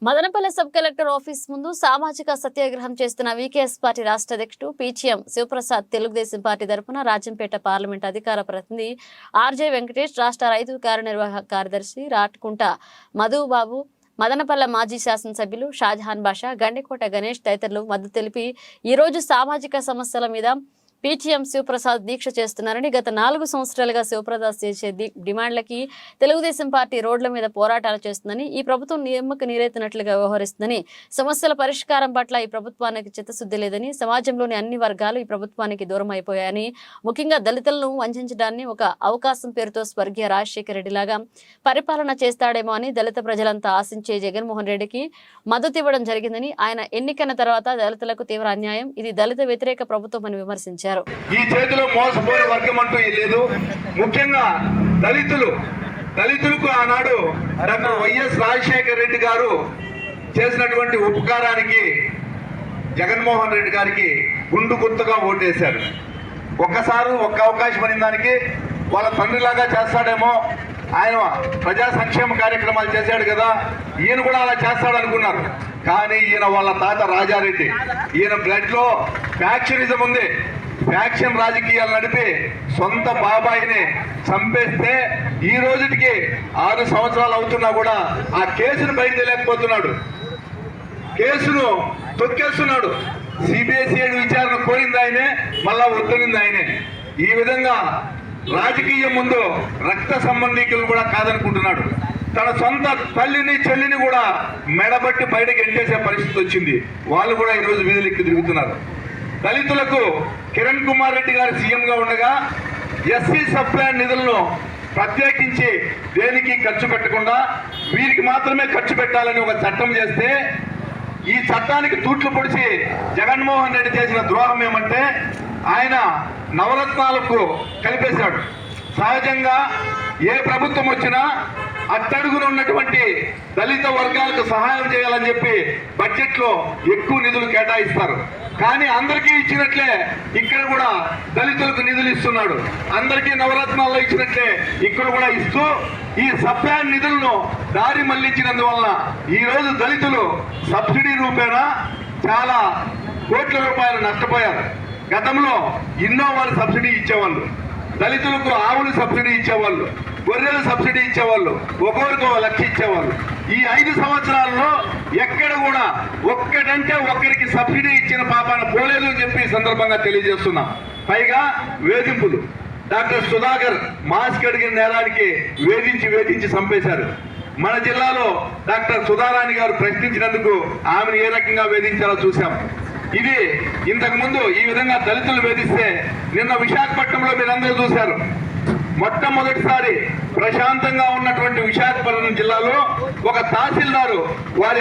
Madanapalle sub collector office ముందు సామాజిక సత్యాగ్రహం చేస్తున్న వీకేఎస్ పార్టీ రాష్ట్ర అధ్యక్షుడు పీచీఎం శివప్రసాద్ తెలుగుదేశం పార్టీ తరఫున రాజంపేట పార్లమెంట్ అధికార ప్రతినిధి ఆర్జే వెంకటేష్, రాష్ట్ర రైతు కార్యనిర్వాహక కార్యదర్శి రాట్కుంట మధుబాబు, మదనపల్లె మాజీ శాసనసభ్యులు షాజహాన్ బాషా, గండికోట గణేష్ తదితరులు మద్దతు తెలిపి ఈ రోజు సామాజిక సమస్యల మీద పీచీఎం శివప్రసాద్ దీక్ష చేస్తున్నారని, గత 4 సంవత్సరాలుగా శివప్రసాద్ చేసే డిమాండ్లకి తెలుగుదేశం పార్టీ రోడ్ల మీద పోరాటాలు చేస్తుందని, ఈ ప్రభుత్వం నిమ్మకు నీరెత్తినట్లుగా వ్యవహరిస్తుందని, సమస్యల పరిష్కారం పట్ల ఈ ప్రభుత్వానికి చిత్తశుద్ధి లేదని, సమాజంలోని అన్ని వర్గాలు ఈ ప్రభుత్వానికి దూరం అయిపోయాయని, ముఖ్యంగా దళితులను వంచడాన్ని ఒక అవకాశం పేరుతో స్వర్గీయ రాజశేఖర రెడ్డి లాగా పరిపాలన చేస్తాడేమో అని దళిత ప్రజలంతా ఆశించే జగన్మోహన్ రెడ్డికి మద్దతు ఇవ్వడం జరిగిందని, ఆయన ఎన్నికైన తర్వాత దళితులకు తీవ్ర అన్యాయం, ఇది దళిత వ్యతిరేక ప్రభుత్వం అని విమర్శించారు. ఈ చేతిలో మోసపోయే వర్గం అంటూ లేదు. ముఖ్యంగా దళితులకు ఆనాడు డాక్టర్ వైఎస్ రాజశేఖర రెడ్డి గారు చేసినటువంటి ఉపకారానికి జగన్మోహన్ రెడ్డి గారికి గుండు గుర్తుగా ఓటేశారు. ఒక్క అవకాశం అనే దానికి వాళ్ళ తండ్రిలాగా చేస్తాడేమో, ఆయన ప్రజా సంక్షేమ కార్యక్రమాలు చేశాడు కదా, ఈయన కూడా అలా చేస్తాడు అనుకున్నారు. కానీ ఈయన వాళ్ళ తాత రాజారెడ్డి, ఈయన బ్లడ్ లో ఫ్యాక్షనిజం ఉంది. ఫ్యాక్షన్ రాజకీయాలు నడిపి సొంత బాబాయిని చంపేస్తే ఈ రోజుకి 6 సంవత్సరాలు అవుతున్నా కూడా ఆ కేసును బయటలేకపోతున్నాడు, కేసును తొక్కేస్తున్నాడు. సిబిఐ విచారణ కోరింది ఆయనే, మళ్ళా వద్దనింది ఆయనే. ఈ విధంగా రాజకీయం ముందు రక్త సంబంధికులు కూడా కాదనుకుంటున్నాడు. తన సొంత తల్లిని చెల్లిని కూడా మెడబట్టి బయటకు ఎంటేసే పరిస్థితి వచ్చింది. వాళ్ళు కూడా ఈరోజు వీధులెక్కి తిరుగుతున్నారు. దళితులకు కిరణ్ కుమార్ రెడ్డి గారు సీఎంగా ఉండగా ఎస్సీ సబ్ ప్లాన్ నిధులను ప్రత్యేకించి దేనికి ఖర్చు పెట్టకుండా వీరికి మాత్రమే ఖర్చు పెట్టాలని ఒక చట్టం చేస్తే, ఈ చట్టానికి తూట్లు పొడిచి జగన్మోహన్ రెడ్డి చేసిన ద్రోహం ఏమంటే ఆయన నవరత్నాలకు కలిపేశాడు. సహజంగా ఏ ప్రభుత్వం వచ్చినా అట్టడుగున ఉన్నటువంటి దళిత వర్గాలకు సహాయం చేయాలని చెప్పి బడ్జెట్ లో ఎక్కువ నిధులు కేటాయిస్తారు. కానీ అందరికీ ఇచ్చినట్లే ఇక్కడ కూడా దళితులకు నిధులు ఇస్తున్నాడు. అందరికీ నవరత్నాల్లో ఇచ్చినట్లే ఇక్కడ కూడా ఇస్తూ ఈ సబ్ప్లాన్ నిధులను దారి మళ్లించినందువలన ఈ రోజు దళితులు సబ్సిడీ రూపేణా చాలా కోట్ల రూపాయలు నష్టపోయారు. గతంలో ఇన్నోవాలు సబ్సిడీ ఇచ్చేవాళ్ళు, దళితులకు ఆవులు సబ్సిడీ ఇచ్చేవాళ్ళు, గొర్రెలు సబ్సిడీ ఇచ్చేవాళ్ళు, ఒక్కొక్కరికి 1 లక్ష ఇచ్చేవాళ్ళు. ఈ 5 సంవత్సరాల్లో ఎక్కడ కూడా ఒక్కటంటే ఒక్కరికి సబ్సిడీ ఇచ్చిన పాపాన పోలేదు అని చెప్పి సందర్భంగా తెలియజేస్తున్నాం. పైగా వేధింపులు, డాక్టర్ సుధాకర్ మాస్క్ అడిగిన నేరానికి వేధించి చంపేశారు. మన జిల్లాలో డాక్టర్ సుధారాణి గారు ప్రశ్నించినందుకు ఆమెను ఏ రకంగా వేధించాలో చూశాం. ఇది ఇంతకు ముందు ఈ విధంగా దళితులు వేధిస్తే నిన్న విశాఖపట్నంలో మీరందరూ చూశారు. మొట్టమొదటిసారి ప్రశాంతంగా ఉన్నటువంటి విశాఖపట్నం జిల్లాలో ఒక తహసీల్దారు వారి